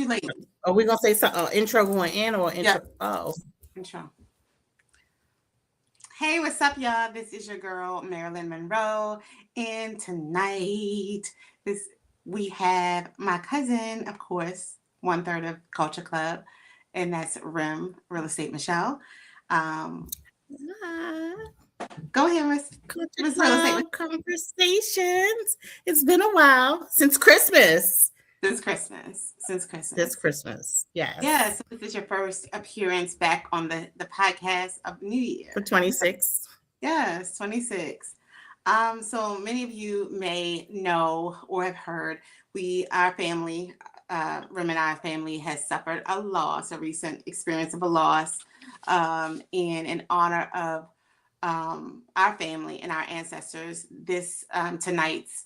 too late. Are we gonna say something? Intro going in or intro? Yep. Oh, Intro. Hey, what's up, y'all? This is your girl, Marilyn Monroe. And tonight, we have my cousin, of course, 1/3 of Culture Club, and that's Rim, Real Estate Michelle. Go ahead, Culture Miss Real Estate Klub Conversations. It's been a while since Christmas. Since Christmas. This Christmas, yes. Yeah, so this is your first appearance back on the podcast of New Year. For 26. Yes, 26. So many of you may know or have heard our family, Rim and I family has suffered a loss, a recent experience of a loss. And in honor of our family and our ancestors, tonight's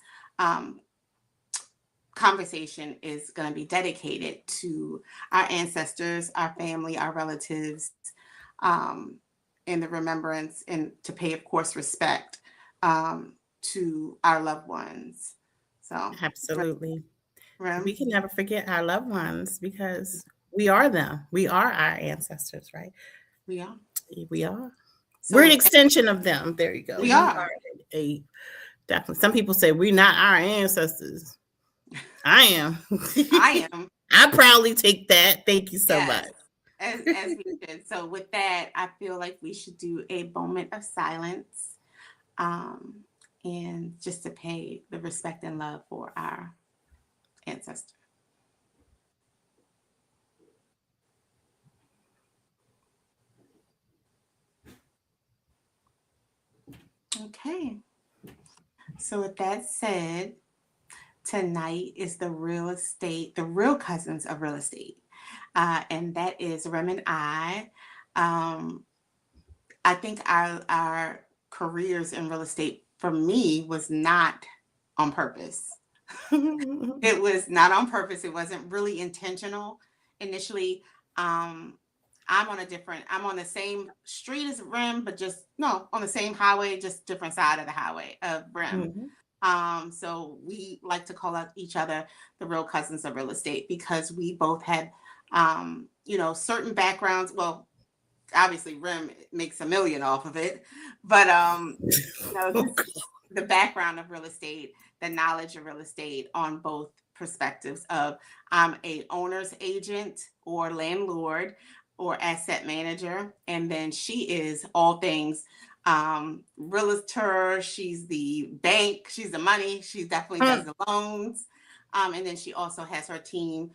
conversation is going to be dedicated to our ancestors, our family, our relatives, in the remembrance and to pay, of course, respect to our loved ones. So Absolutely. Rim? We can never forget our loved ones because we are them. We are our ancestors, right? We are. We are. So We're an extension of them. There you go. We are. Definitely. Some people say we're not our ancestors. I am. I am. I proudly take that. Thank you so much. As we should. So with that, I feel like we should do a moment of silence, and just to pay the respect and love for our ancestors. Okay. So with that said, tonight is the real cousins of real estate. And that is Rem and I. I think our careers in real estate for me was not on purpose. It was not on purpose. It wasn't really intentional. Initially, I'm on the same street as Rem, but on the same highway, just different side of the highway of Rem. So we like to call out each other the real cousins of real estate because we both had, certain backgrounds. Well, obviously Rim makes $1 million off of it, but, the background of real estate, the knowledge of real estate on both perspectives of I'm a owner's agent or landlord or asset manager. And then she is all things realtor. She's the bank. She's the money. She definitely does the loans. And then she also has her team,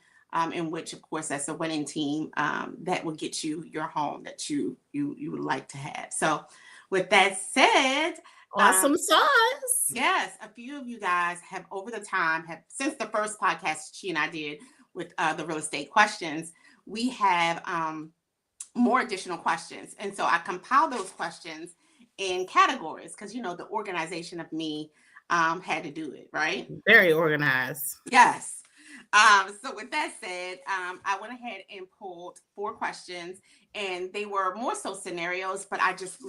in which, of course, that's a winning team that will get you your home that you would like to have. So with that said, awesome sauce. Yes, a few of you guys have over the time since the first podcast she and I did with the real estate questions, we have more additional questions. And so I compiled those questions in categories because, the organization of me had to do it, right? Very organized. Yes. So with that said, I went ahead and pulled 4 questions and they were more so scenarios, but I just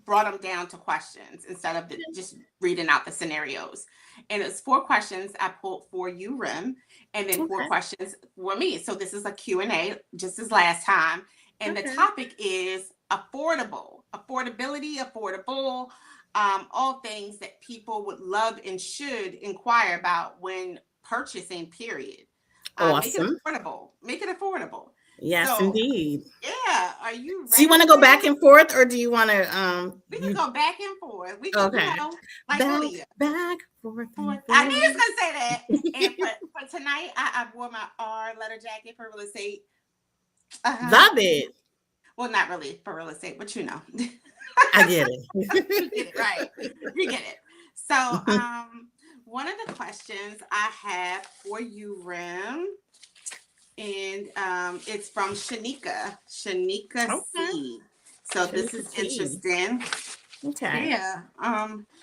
brought them down to questions instead of just reading out the scenarios. And it's 4 questions I pulled for you, Rim, and then 4 questions for me. So this is a Q&A just as last time. And the topic is affordability, affordable, all things that people would love and should inquire about when purchasing, period. Awesome. Make it affordable. Yes, indeed. Yeah. Are you ready? Do you want to go back and forth or do you want to we can go back and forth. We can back, forth. I knew you was gonna say that. And for tonight, I wore my R letter jacket for real estate. Love it. Well, not really for real estate, but I get it. You get it, right? You get it. So one of the questions I have for you, Rim, and it's from Shanika C. So Shanika this is interesting. Okay. Yeah.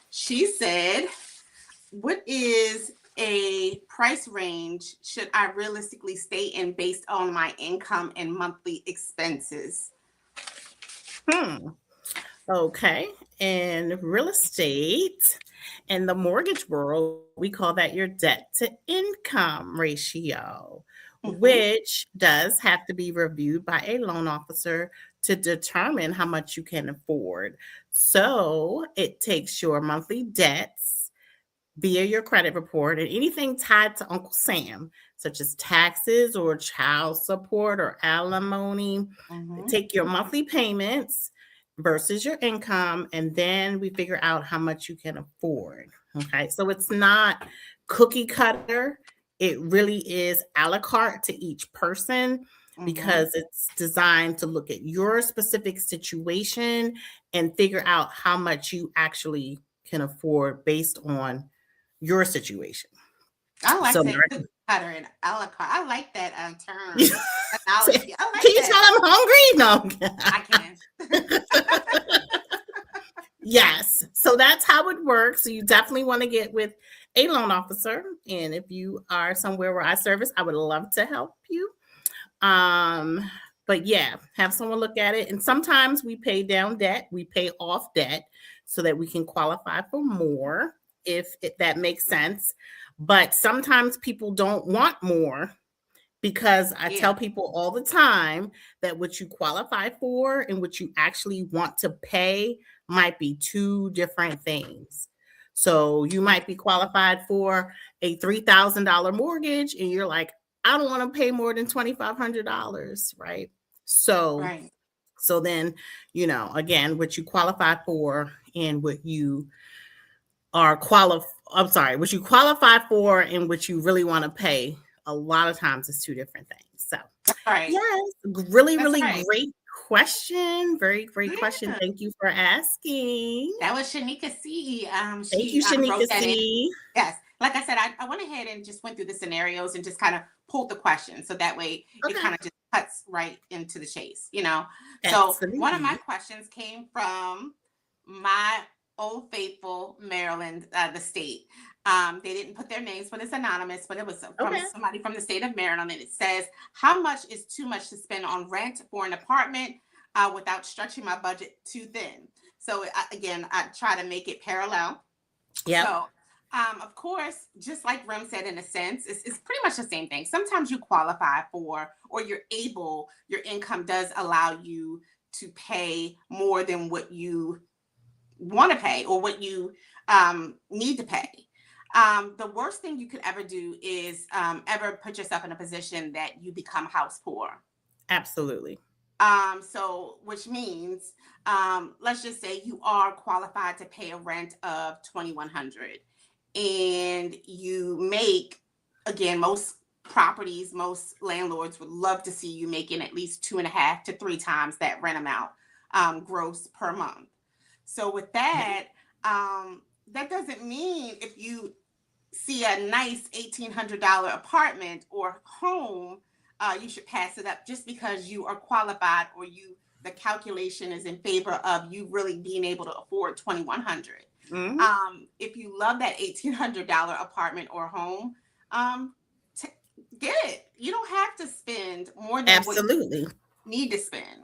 She said, what is a price range should I realistically stay in based on my income and monthly expenses? Okay. In real estate and the mortgage world, we call that your debt to income ratio. Mhm. which does have to be reviewed by a loan officer to determine how much you can afford. So it takes your monthly debts via your credit report and anything tied to Uncle Sam, such as taxes or child support or alimony. Mhm. Take your monthly payments versus your income, and then we figure out how much you can afford. Okay, so it's not cookie cutter. It really is a la carte to each person Mhm. because it's designed to look at your specific situation and figure out how much you actually can afford based on your situation. I like So, saying cookie cutter and a la carte. I like that can term analogy. I like you that. tell I'm hungry? I can. No. Yes. So that's how it works. So you definitely want to get with a loan officer. And if you are somewhere where I service, I would love to help you. Um, but yeah, have someone look at it. And sometimes we pay down debt, we pay off debt so that we can qualify for more if that makes sense. But sometimes people don't want more because I tell Yeah. people all the time that what you qualify for and what you actually want to pay might be two different things. So you Yeah. might be qualified for a $3,000 mortgage and you're like, I don't want to pay more than $2,500, right? So Right. so then, again, what you qualify for and what you are I'm sorry, what you qualify for and what you really want to pay, a lot of times is two different things. So, That's right. yes, really, That's really right. great question. Very great question. Yeah. Thank you for asking. That was Shanika C. Thank you, She Shanika wrote that in. C. Yes. Like I said, I went ahead and just went through the scenarios and just kind of pulled the questions. So that way it Okay. kind of just cuts right into the chase. So one of my Absolutely. questions came from my old faithful Maryland, the state. They didn't put their names, but it's anonymous, but it was from Okay. somebody from the state of Maryland. And it says, how much is too much to spend on rent for an apartment without stretching my budget too thin? So again, I try to make it parallel. Yep. So, of course, just like Rem said, in a sense, it's pretty much the same thing. Sometimes you qualify for, or your income does allow you to pay more than what you want to pay or what you need to pay. The worst thing you could ever do is ever put yourself in a position that you become house poor. Absolutely. So which means, let's just say you are qualified to pay a rent of 2,100, and you make, again, most landlords would love to see you making at least 2.5 to 3 times that rent amount, gross per month. So with that, that doesn't mean if you see a nice $1,800 apartment or home, you should pass it up just because you are qualified, or the calculation is in favor of you really being able to afford 2,100. Mhm. If you love that $1,800 apartment or home, um, t- get it. You don't have to spend more than what you Absolutely. need to spend.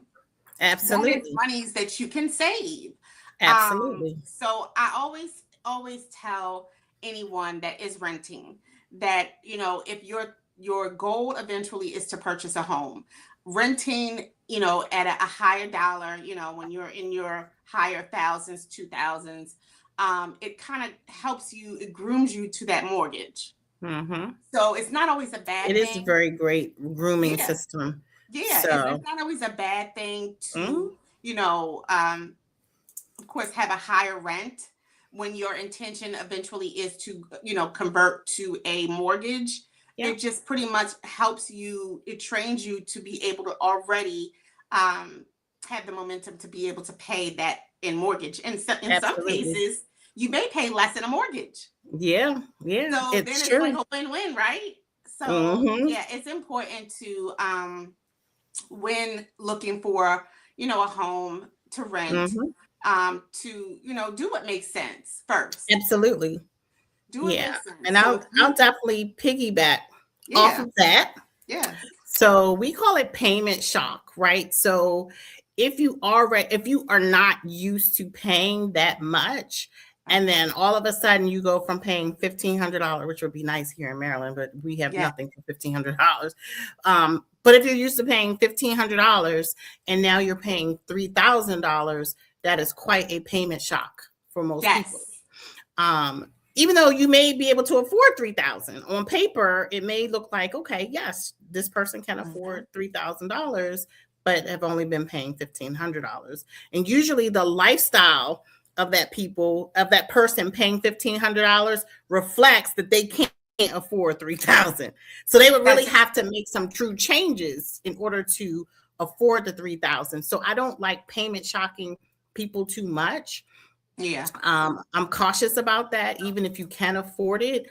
That is Absolutely. monies that you can save. Absolutely. So I always tell anyone that is renting that, if your goal eventually is to purchase a home, renting, at a higher dollar, when you're in your higher thousands, 2,000s, it kind of helps you, it grooms you to that mortgage. Mhm. So it's not always a It bad is a thing. very great grooming Yeah. system. Yeah. It's So, not always a bad thing mhm. to, of course, have a higher rent when your intention eventually is to, convert to a mortgage. Yep. It just pretty much helps you, it trains you to be able to already um, have the momentum to be able to pay that in mortgage. And so in some Absolutely. cases, you may pay less in a mortgage. Yeah, yeah, So then it's it's like true. a win-win, right? So Mhm. yeah, it's important to when looking for, a home to rent, Mhm. to, do what makes sense first. Absolutely. Do what Yeah. makes sense. And So I'll if I'll you, definitely piggyback off yeah, of that. yes, So we call it payment shock, right? So if you are not used to paying that much And then all of a sudden you go from paying $1,500, which would be nice here in Maryland, but we have Yeah. nothing for $1,500. But if you're used to paying $1,500 and now you're paying $3,000, that is quite a payment shock for most people. Even though you may be able to afford $3,000 on paper, it may look like, okay, yes, this person can afford $3,000, but have only been paying $1,500. And usually the lifestyle of that person paying $1,500 reflects that they can't afford $3,000. So they would really have to make some true changes in order to afford the $3,000. So I don't like payment shocking people too much. Yeah. I'm cautious about that, even if you can afford it,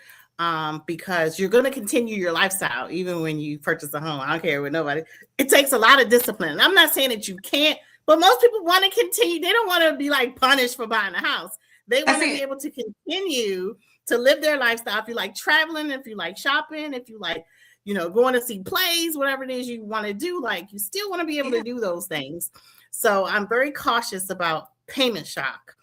because you're going to continue your lifestyle even when you purchase a home. I don't care with nobody. It takes a lot of discipline. I'm not saying that you can't, but most people want to continue. They don't want to be like punished for buying a house. They want to be able to continue to live their lifestyle. If you like traveling, if you like shopping, if you like, going to see plays, whatever it is you want to do, like you still want to be able to do those things. So I'm very cautious about payment shock.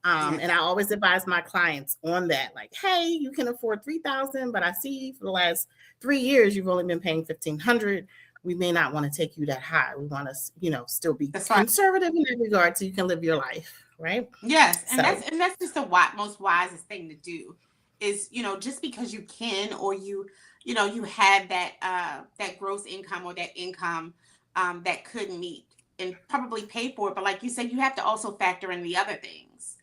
And I always advise my clients on that, like, hey, you can afford $3,000, but I see for the last 3 years you've only been paying $1,500. We may not want to take you that high. We want to, still be conservative in that regard so you can live your life, right? Yes, and that's just the most wisest thing to do is, just because you can, or you have that gross income or that income that could meet and probably pay for it, but like you said, you have to also factor in the other things.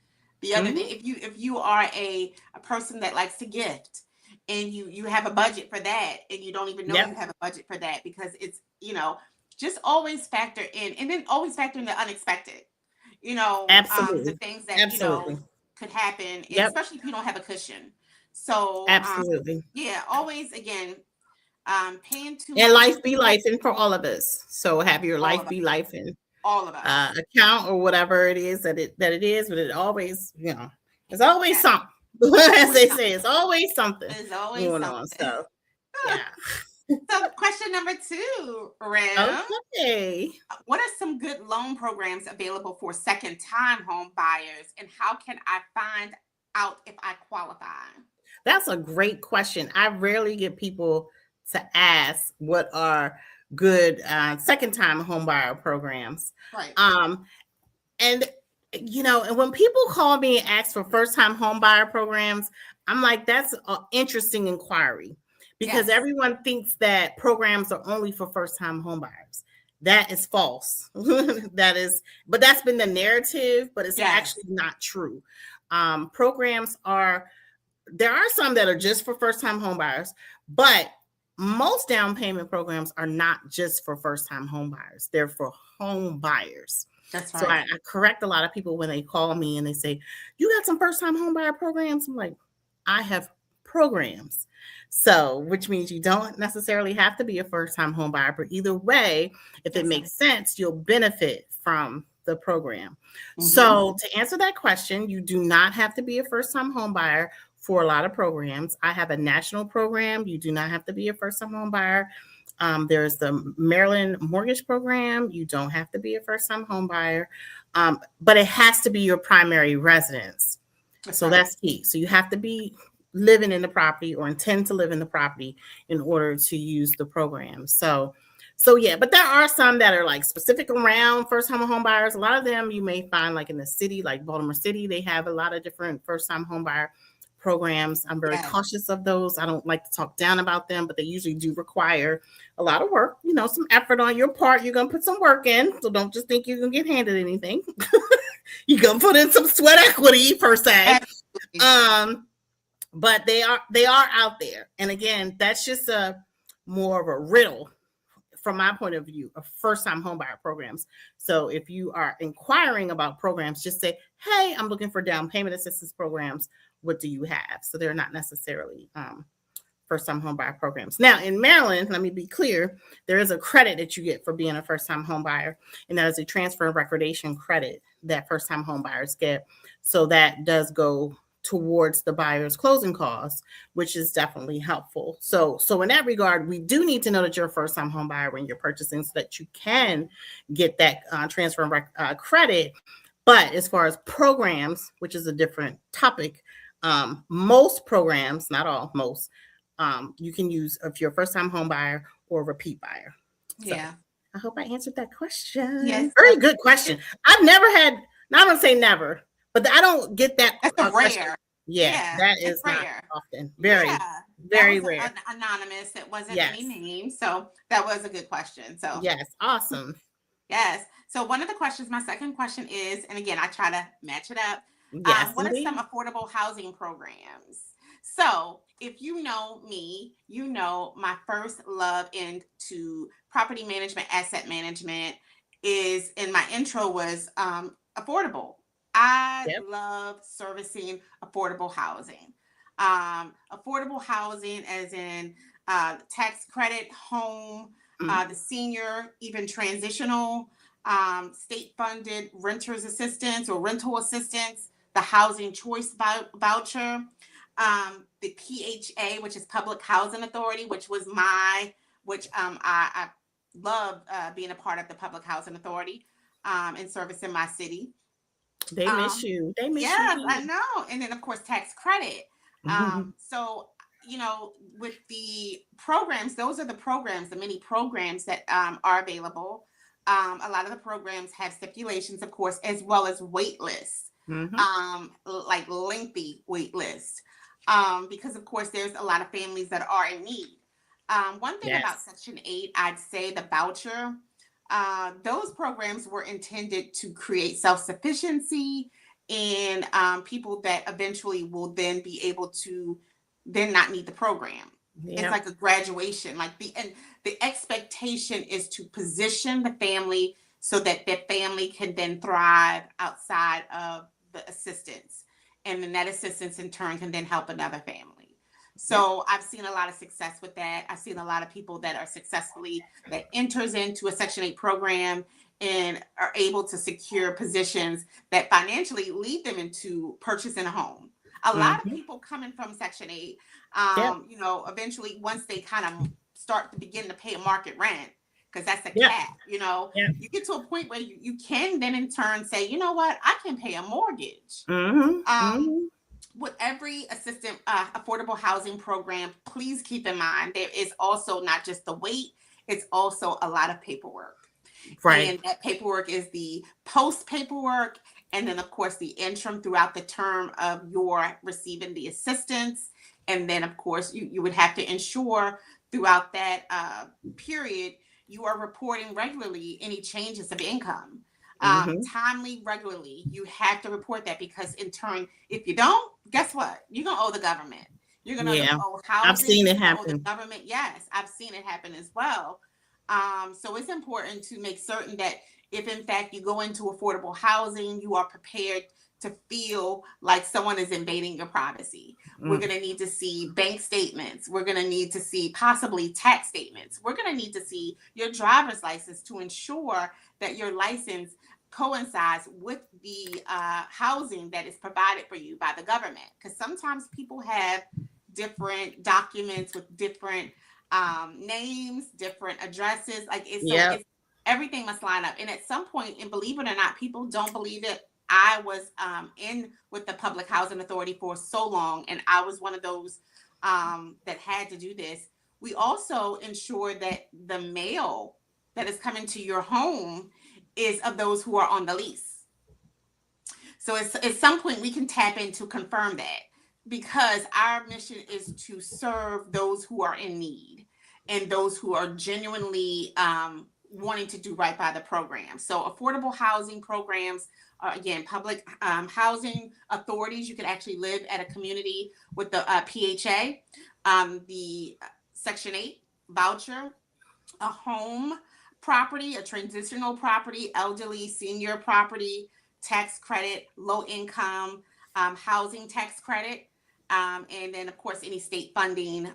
The other thing, if you are a person that likes to gift and you have a budget for that and you don't even know you have a budget for that, because it's, just always factor in, and then always factor in the unexpected, Absolutely. the things that, could happen, especially if you don't have a cushion. So, absolutely. Always, again, paying too much. And life be life in for all of us. So have your life be life in. All of us. Account or whatever it is that it is, but it always, there's always something. As they say, it's always something going on. So, So question number 2, Ram. Okay. What are some good loan programs available for second-time home buyers, and how can I find out if I qualify? That's a great question. I rarely get people to ask what are good second-time home buyer programs. Right. And and when people call me and ask for first-time home buyer programs, I'm like, that's an interesting inquiry, because everyone thinks that programs are only for first-time home buyers. That is false. But that's been the narrative, but it's actually not true. Programs there are some that are just for first-time home buyers, but most down payment programs are not just for first-time home buyers. They're for home buyers. That's right. So I correct a lot of people when they call me and they say, you got some first-time home buyer programs? I'm like, I have programs. So, which means you don't necessarily have to be a first-time home buyer, but either way, if it makes sense, you'll benefit from the program. So to answer that question, you do not have to be a first-time home buyer for a lot of programs. I have a national program. You do not have to be a first-time home buyer. There's the Maryland mortgage program. You don't have to be a first-time home buyer, but it has to be your primary residence. That's key. So you have to be living in the property or intend to live in the property in order to use the program. So yeah, but there are some that are like specific around first-time home buyers. A lot of them you may find like in the city, like Baltimore City, they have a lot of different first-time home buyer programs. I'm very cautious of those. I don't like to talk down about them, but they usually do require a lot of work, some effort on your part. You're going to put some work in. So don't just think you're going to get handed anything. You're going to put in some sweat equity per se. But they are out there. And again, that's just more of a riddle from my point of view of first-time homebuyer programs. So if you are inquiring about programs, just say, hey, I'm looking for down payment assistance programs. What do you have? So they're not necessarily first-time homebuyer programs. Now in Maryland, let me be clear, there is a credit that you get for being a first-time homebuyer, and that is a transfer and recordation credit that first-time homebuyers get. So that does go towards the buyer's closing costs, which is definitely helpful. So in that regard, we do need to know that you're a first-time home buyer when you're purchasing, so that you can get that transfer and credit. But as far as programs, which is a different topic, most programs, not all, most, you can use if you're a first time home buyer or repeat buyer. So Yeah. I hope I answered that question. Yes, Very that's good question. I've never had, not going to say never, but I don't get that that's a question. rare. Yeah, Yeah, that it's is not rare. often. Very, Yeah, that very was rare. anonymous. It wasn't any Yes. name, so that was a good question. So Yes. Awesome. yes. So one of the questions, my second question is, and again, I try to match it up. Yes, What are some indeed. affordable housing programs? So if you know me, you know my first love into property management, asset management is, and my intro was affordable. I Yep. love servicing affordable housing. Affordable housing, as in tax credit, home, Mm. the senior, even transitional, state funded renters assistance or rental assistance, the housing choice voucher, the PHA, which is Public Housing Authority, which was which I love being a part of the Public Housing Authority and service in my city. They miss Um, you. They miss you yes, here. I know. And then, of course, tax credit. Mhm. So, with the programs, those are the programs, the many programs that are available. A lot of the programs have stipulations, of course, as well as wait lists, Mhm. like lengthy wait lists, because, of course, there's a lot of families that are in need. One thing about Yes. Section 8, I'd say the voucher, those programs were intended to create self sufficiency and people that eventually will then be able to then not need the program. It's Yep. like a graduation, like the expectation is to position the family so that the family can then thrive outside of the assistance. And then that assistance in turn can then help another family. Yep. So I've seen a lot of success with that. I've seen a lot of people that are successfully that enters into a Section 8 program and are able to secure positions that financially lead them into purchasing a home. A lot of Mhm. people coming from Section 8, Yep. eventually once they kind of start to begin to pay a market rent, because that's a Yep. cap, Yep. you get to a point where you can then in turn say, you know what, I can pay a mortgage. Mhm. Um, Mhm. with every assistant affordable housing program, please keep in mind there is also not just the wait, it's also a lot of paperwork. Right. And that paperwork is the post paperwork, and then, of course, the interim throughout the term of your receiving the assistance. And then, of course, you would have to ensure throughout that period you are reporting regularly any changes of income. Mhm. Timely, regularly. You have to report that because, in turn, if you don't, guess what? You're going to owe the government. You're going to Yeah. owe I've housing. seen You're it going to owe the happen. government. Yes, I've seen it happen as well. So it's important to make certain that if in fact you go into affordable housing, you are prepared to feel like someone is invading your privacy. We're Mm. going to need to see bank statements. We're going to need to see possibly tax statements. We're going to need to see your driver's license to ensure that your license coincides with the housing that is provided for you by the government. Because sometimes people have different documents with different names, different addresses. Yep. It's everything must line up. And at some point, and believe it or not, people don't believe it. I was in with the Public Housing Authority for so long, and I was one of those that had to do this. We also ensure that the mail that is coming to your home is of those who are on the lease. So at some point we can tap in to confirm that because our mission is to serve those who are in need and those who are genuinely wanting to do right by the program. So affordable housing programs are again public housing authorities. You can actually live at a community with the PHA, the Section 8 voucher, a home property, a transitional property, elderly, senior property, tax credit, low income housing tax credit, and then, of course, any state funding,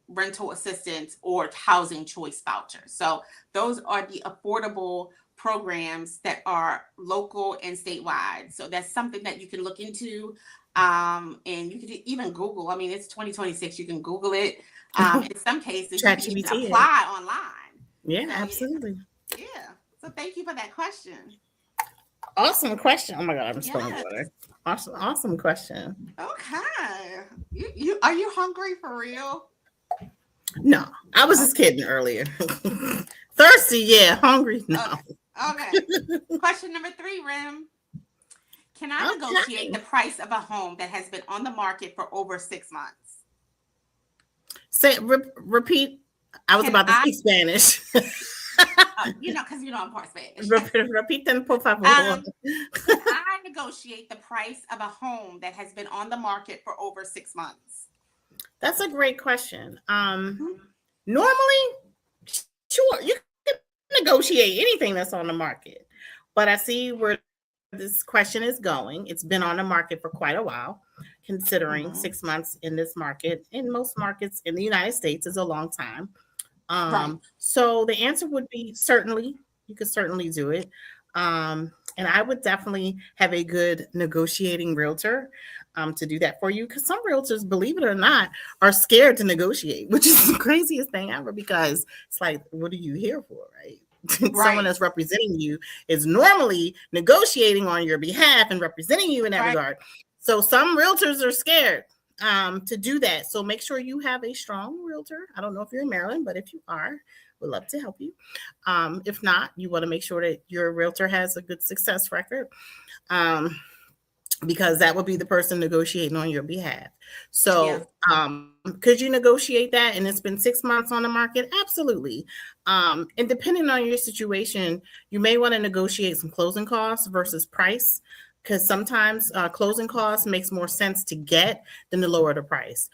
rental assistance, or housing choice voucher. So, those are the affordable programs that are local and statewide. So, that's something that you can look into. And you can even Google. I mean, it's 2026. You can Google it. In some cases, you can even ChatGPT. apply online. Yeah, So, yeah, absolutely. yeah. So, thank you for that question. Awesome question. Oh my God, I'm spilling Yes. water. Awesome question. Okay. You are you hungry for real? No, I was just kidding earlier. Thirsty, yeah. Hungry, no. Okay. Okay. Question number 3, Rim. Can I negotiate Okay. the price of a home that has been on the market for over 6 months? Repeat. I was Can about to I, speak Spanish. because I'm part Spanish. Repiten, por favor. um, can I negotiate the price of a home that has been on the market for over 6 months? That's a great question. Mhm. Normally, sure, you can negotiate anything that's on the market, but I see where this question is going. It's been on the market for quite a while, considering Mhm. 6 months in this market. In most markets in the United States is a long time. Right. So the answer would be certainly, you could certainly do it. And I would definitely have a good negotiating realtor to do that for you. Because some realtors, believe it or not, are scared to negotiate, which is the craziest thing ever because it's like, what are you here for, right? Someone Right. that's representing you is normally negotiating on your behalf and representing you in that Right. regard. So some realtors are scared to do that. So make sure you have a strong realtor. I don't know if you're in Maryland, but if you are, we'd love to help you. If not, you want to make sure that your realtor has a good success record. Because that would be the person negotiating on your behalf. Yeah. So, could you negotiate that? And it's been 6 months on the market? Absolutely. And depending on your situation, you may want to negotiate some closing costs versus price. Because sometimes closing costs makes more sense to get than to lower the price,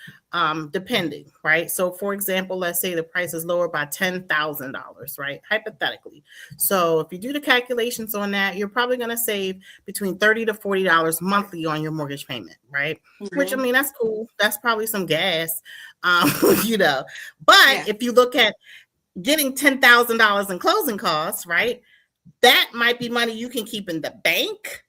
depending, right? So, for example, let's say the price is lower by $10,000, right? Hypothetically. So, if you do the calculations on that, you're probably going to save between $30 to $40 monthly on your mortgage payment, right? Which I Mhm. mean, that's cool. That's probably some gas, um, you know. But Yeah. if you look at getting $10,000 in closing costs, right? That might be money you can keep in the bank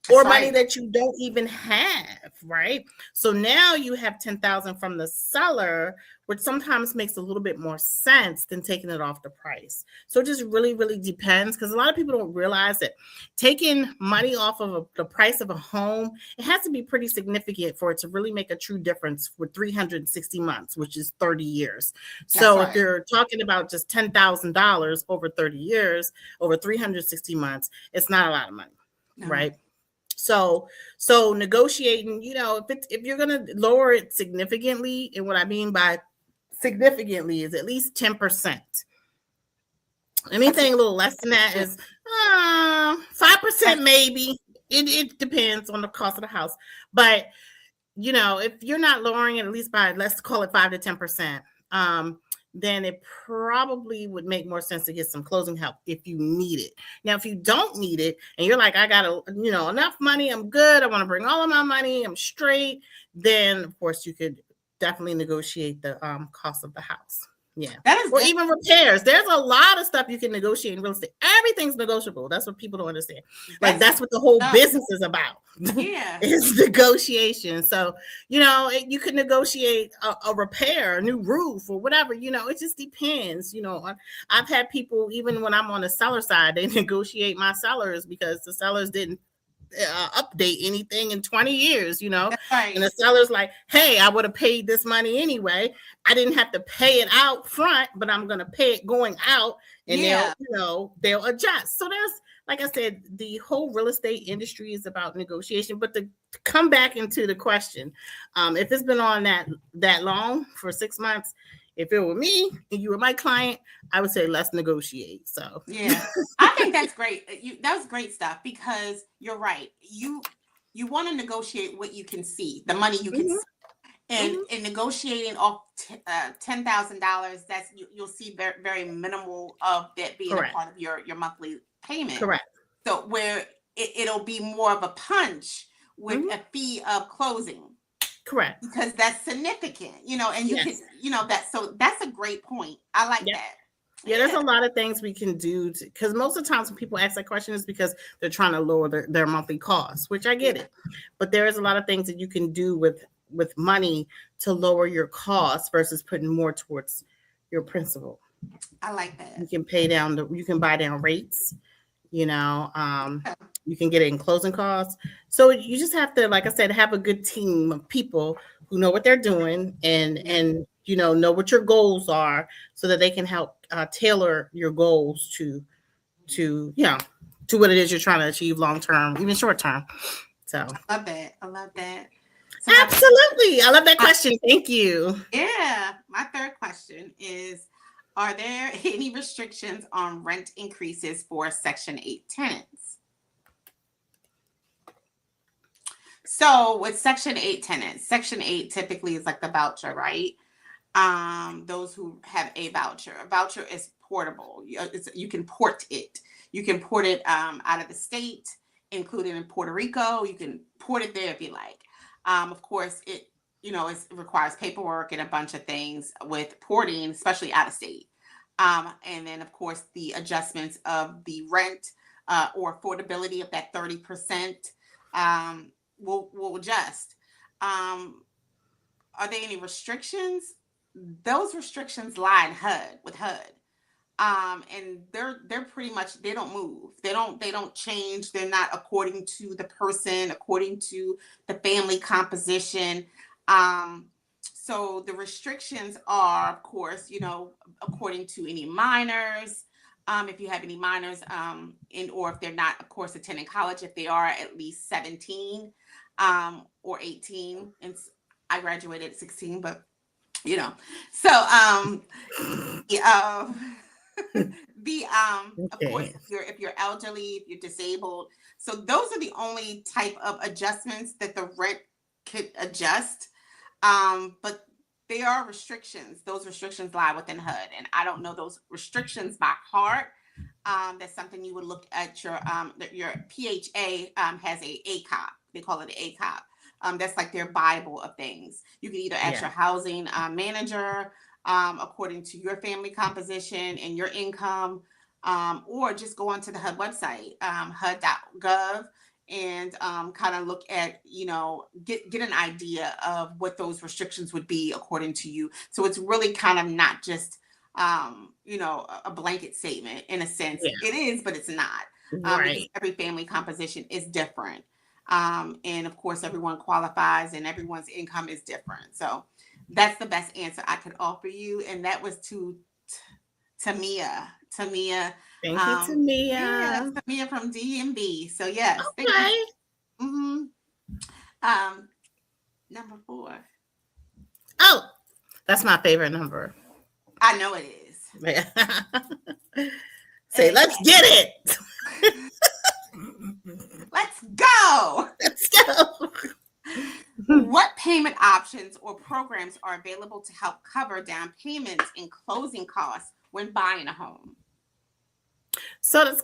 That's or money right. that you don't even have, right? So now you have 10,000 from the seller, which sometimes makes a little bit more sense than taking it off the price. So it just really depends because a lot of people don't realize that taking money off of the price of a home, it has to be pretty significant for it to really make a true difference for 360 months, which is 30 years. That's So if right. you're talking about just $10,000 over 30 years, over 360 months, it's not a lot of money, No. right? So negotiating, if you're gonna lower it significantly, and what I mean by significantly is at least 10%. That's Anything a little less than that is 5% that's maybe. It depends on the cost of the house. But if you're not lowering it at least by, let's call it 5 to 10%, then it probably would make more sense to get some closing help if you need it. Now, if you don't need it and you're like, I got enough money, I'm good, I want to bring all of my money, I'm straight, then of course you could definitely negotiate the cost of the house. Yeah. that is Or good. even repairs. There's a lot of stuff you can negotiate in real estate. Everything's negotiable. That's what people don't understand. Like That's that's what the whole stuff. business is about. Yeah. Is negotiation. So, you could negotiate a repair, a new roof or whatever, it just depends. I've had people, even when I'm on the seller side, they negotiate my sellers because the sellers didn't update anything in 20 years, That's and the right. seller's like, hey, I would have paid this money anyway. I didn't have to pay it out front, but I'm going to pay it going out, and Yeah. they'll adjust. So there's, like I said, the whole real estate industry is about negotiation. But to come back into the question, if it's been on that long for 6 months, if it were me and you were my client, I would say let's negotiate. So Yeah. I think that's great. That was great stuff because you're right. You want to negotiate what you can see, the money you can mhm, see. And mhm, in negotiating off $10,000, you'll see very, very minimal of that being a correct, part of your monthly payment. correct, So where it'll be more of a punch with mhm, a fee of closing correct. because that's significant, and you could, Yes. so that's a great point. I like Yep. that. Yeah, there's Yeah. a lot of things we can do because most of the times when people ask that question is because they're trying to lower their monthly costs, which I get Yeah. it. But there is a lot of things that you can do with money to lower your costs versus putting more towards your principal. I like that. You can buy down rates. you know. You can get it in closing costs. So you just have to, like I said, have a good team of people who know what they're doing Yeah. and know what your goals are, so that they can help tailor your goals to to what it is you're trying to achieve long term, even short term. So I love that. I love that. So my absolutely, I love that my question. Thank you. yeah, my third question is, are there any restrictions on rent increases for Section 8 tenants? So with Section 8 tenants, Section 8 typically is like the voucher, right? Those who have a voucher. A voucher is portable. You can port it. You can port it out of the state, including in Puerto Rico. You can port it there if you like. Of course, it requires paperwork and a bunch of things with porting, especially out of state. And then, of course, the adjustments of the rent or affordability of that 30% um, will adjust. Um, are there any restrictions? Those restrictions lie in HUD with HUD. And they're pretty much, they don't move. They don't change. They're not according to the person, according to the family composition. Um, so the restrictions are, of course, according to any minors. If you have any minors, or if they're not, of course, attending college, if they are at least 17 or 18. And I graduated at 16, but you know, so yeah, the of course, Okay. if you're elderly, if you're disabled, so those are the only type of adjustments that the rent could adjust. But there are restrictions. Those restrictions lie within HUD, and I don't know those restrictions by heart. That's something you would look at your PHA has a ACOP. They call it an ACOP. That's like their Bible of things. You can either ask Yeah. your housing manager according to your family composition and your income, or just go onto the HUD website, HUD.gov, and kind of look at, get an idea of what those restrictions would be according to you. So it's really kind of not just, a blanket statement in a sense. Yeah. It is, but it's not, because Right. every family composition is different. And of course, everyone qualifies and everyone's income is different. So that's the best answer I could offer you. And that was to Tamia. Tamia, Thank you, yeah, Tamia. Tamia from DMV. So yes, thank you. Okay. hmm Um, number 4. Oh, that's my favorite number. I know it is. Say, And let's get it. let's go. Let's go. What payment options or programs are available to help cover down payments and closing costs when buying a home? So that's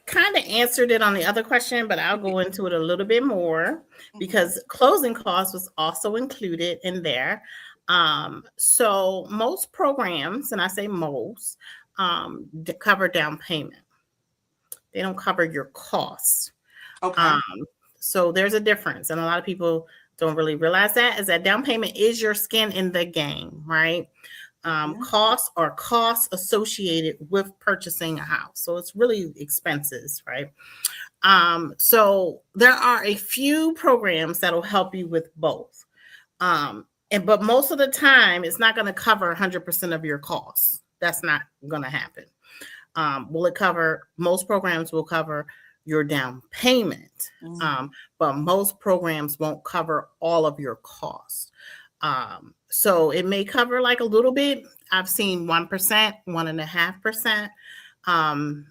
kind of answered it on the other question, but I'll go into it a little bit more Mhm. because closing costs was also included in there. So most programs, and I say most, cover down payment. They don't cover your costs. Okay. Um, so there's a difference, and a lot of people don't really realize that is that down payment is your skin in the game, right? Mhm. Costs are costs associated with purchasing a house. So it's really expenses, right? So there are a few programs that'll help you with both. But most of the time, it's not going to cover 100% of your costs. That's not going to happen. Will it cover? Most programs will cover your down payment, Mhm. but most programs won't cover all of your costs. So it may cover like a little bit. I've seen 1%, 1.5% um,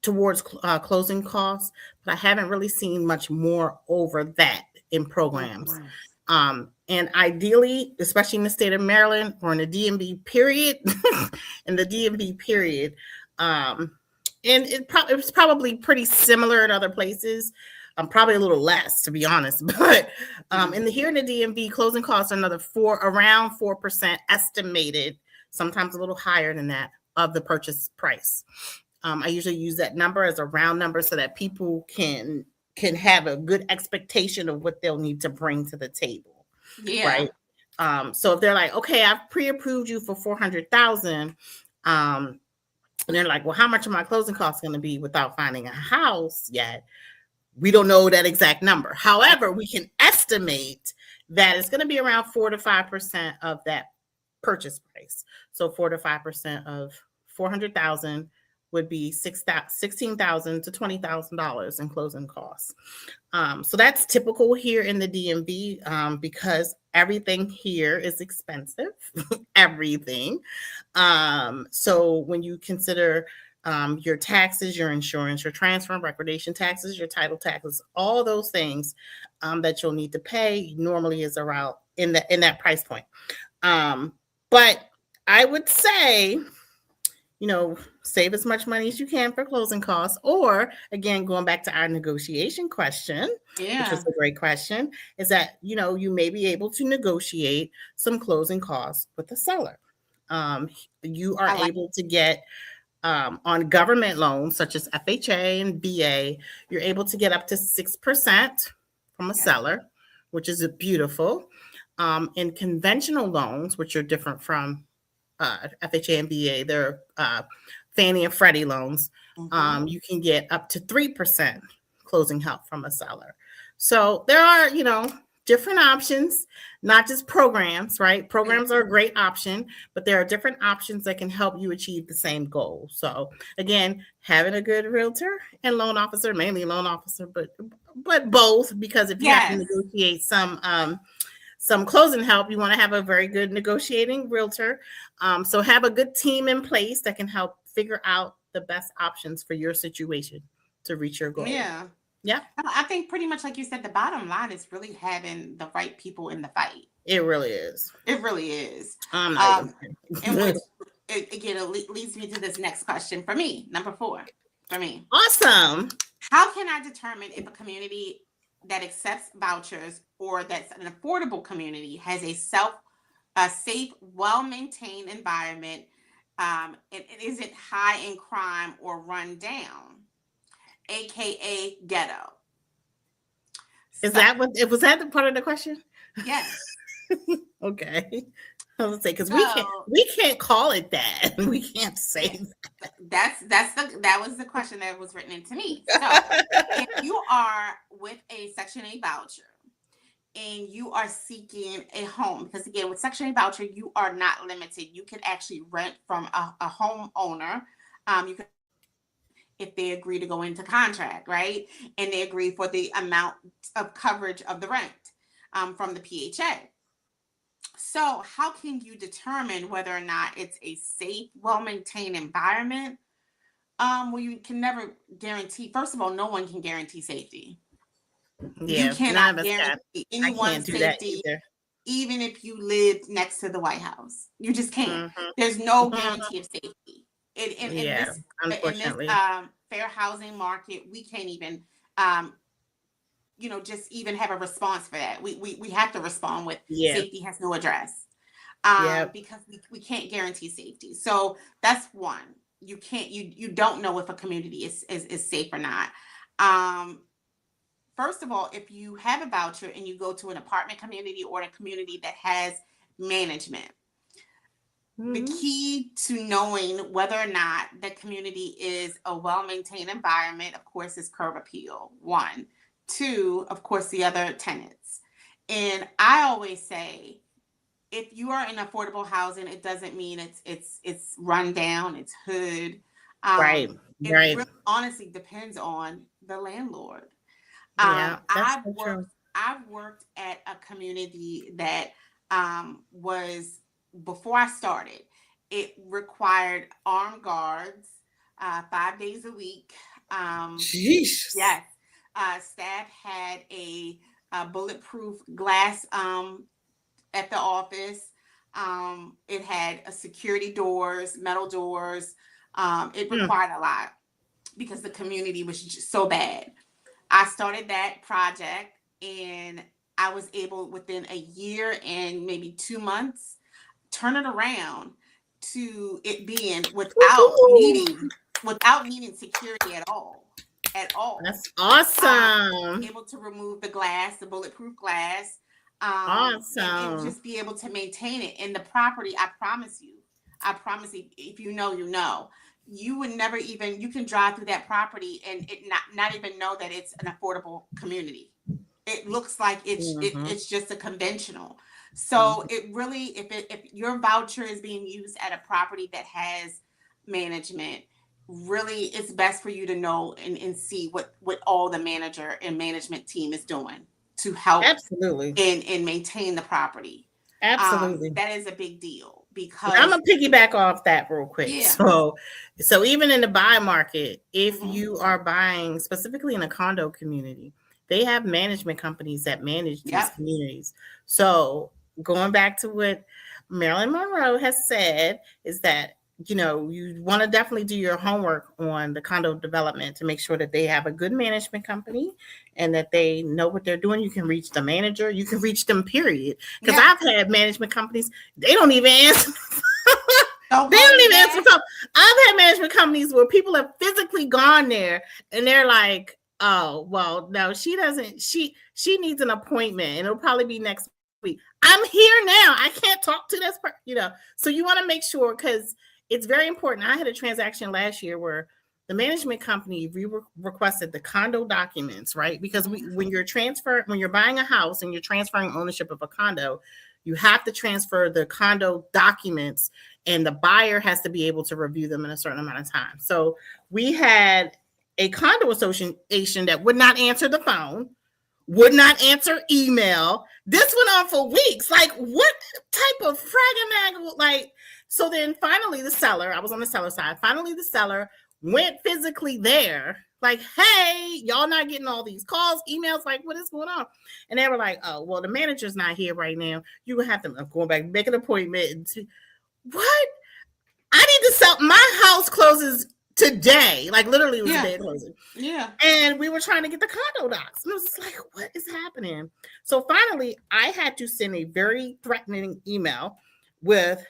towards closing costs, but I haven't really seen much more over that in Of programs. course. And ideally, especially in the state of Maryland or in the DMV period, in the DMV period, um, and it's probably pretty similar in other places. Probably a little less, to be honest. But Mhm. here in the DMV, closing costs are around 4% estimated, sometimes a little higher than that, of the purchase price. I usually use that number as a round number so that people can have a good expectation of what they'll need to bring to the table, Yeah. right? So if they're like, okay, I've pre-approved you for 400,000, And they're like, well, how much are my closing costs going to be without finding a house yet? We don't know that exact number. However, we can estimate that it's going to be around 4 to 5% of that purchase price. So 4 to 5% of 400,000 would be 16,000 to $20,000 in closing costs. So that's typical here in the DMV because everything here is expensive. Everything. So when you consider your taxes, your insurance, your transfer and recordation taxes, your title taxes, all those things that you'll need to pay normally is around in that price point. But I would say, save as much money as you can for closing costs. Or again, going back to our negotiation question, which was Yeah, a great question, is that, you may be able to negotiate some closing costs with the seller. You are I like. able to get on government loans such as FHA and BA, you're able to get up to 6% from a Yeah. seller, which is beautiful. In conventional loans, which are different from FHA and BA, they're Fannie and Freddie loans. Mm-hmm. You can get up to 3% closing help from a seller. So there are, different options, not just programs, right? Yeah. Programs are a great option, but there are different options that can help you achieve the same goal. So again, having a good realtor and loan officer, mainly loan officer, but both, because if you have to Yes. negotiate some closing help, you want to have a very good negotiating realtor. So have a good team in place that can help figure out the best options for your situation to reach your goal. Yeah. Yeah, I think pretty much like you said, the bottom line is really having the right people in the fight. it really is. It really is. I'm not Um, even and kidding. which again leads me to this next question for me, number 4 for me. Awesome. How can I determine if a community that accepts vouchers or that's an affordable community has a safe, well-maintained environment, and it isn't high in crime or run down, aka ghetto? Is So, that what it was? That the part of the question? yes. Okay. I was say because So we can't call it that. We can't yeah, say that was the question that was written into me. So if you are with a Section 8 voucher and you are seeking a home, because again, with Section 8 voucher, you are not limited. You can actually rent from a homeowner. You can, if they agree to go into contract, right? And they agree for the amount of coverage of the rent from the PHA. So, how can you determine whether or not it's a safe, well maintained environment? Well, you can never guarantee, first of all, no one can guarantee safety. that. You Yeah, none cannot of us can. guarantee I can't anyone's do that safety, either. even if you lived next to the White House. You just can't. Hmm. There's no guarantee of safety. In Yeah, this unfortunately. fair housing market, we can't even um, just even have a response for that. We have to respond with Yeah. safety has no address, Yep. because we can't guarantee safety. So that's one. You can't you don't know if a community is safe or not. Um, First of all, if you have a voucher and you go to an apartment community or a community that has management, the Hmm. key to knowing whether or not the community is a well-maintained environment, of course, is curb appeal. One, two, of course, the other tenants. And I always say, if you are in affordable housing, it doesn't mean it's run down, it's hood. Right. It Right. really honestly depends on the landlord. Yeah, that's I've so true. worked at a community that was, before I started, it required armed guards 5 days a week. Um, Jeez. yes, staff had a bulletproof glass at the office. It had a security doors, metal doors. It Hmm. required a lot because the community was just so bad. I started that project and I was able within a year and maybe 2 months turn it around to it being Woohoo. without needing security at all. At all. That's Was awesome. able to remove the glass, the bulletproof glass, and Awesome. just be able to maintain it. And the property, I promise you, if you know, you know. you would never even, you can drive through that property and it not even know that it's an affordable community. It looks like Mhm. it's just a conventional. So Mhm. it really, if your voucher is being used at a property that has management, really it's best for you to know and see what all the manager and management team is doing to help Absolutely. and maintain the property. Absolutely. That is a big deal I'm because gonna piggyback off that real quick. yeah. So even in the buy market, if Hmm. you are buying specifically in a condo community, they have management companies that manage these Yep. communities. So going back to what Marilyn Monroe has said is that you want to definitely do your homework on the condo development to make sure that they have a good management company and that they know what they're doing. You can reach the manager, you can reach them, period. Because Yeah. I've had management companies, they don't even answer. Don't They call don't you even answer back. the phone. I've had management companies where people have physically gone there and they're like, "Oh, well, no, she doesn't. She needs an appointment, and it'll probably be next week. I'm here now. I can't talk to this person." So you want to make sure because it's very important. I had a transaction last year where the management company requested the condo documents, right? Because Mhm. when you're buying a house and you're transferring ownership of a condo, you have to transfer the condo documents and the buyer has to be able to review them in a certain amount of time. So we had a condo association that would not answer the phone, would not answer email. This went on for weeks. Like, what type of fragging? Like, so then finally the seller, I was on the seller side, finally the seller went physically there. Like, hey, y'all not getting all these calls, emails, like, what is going on? And they were like, oh, well, the manager's not here right now. You would have to go back, make an appointment. What? I need to sell. My house closes today. Like literally, it was the Yeah. day of closing, Yeah. and we were trying to get the condo docs. And it was just like, what is happening? So finally, I had to send a very threatening email with,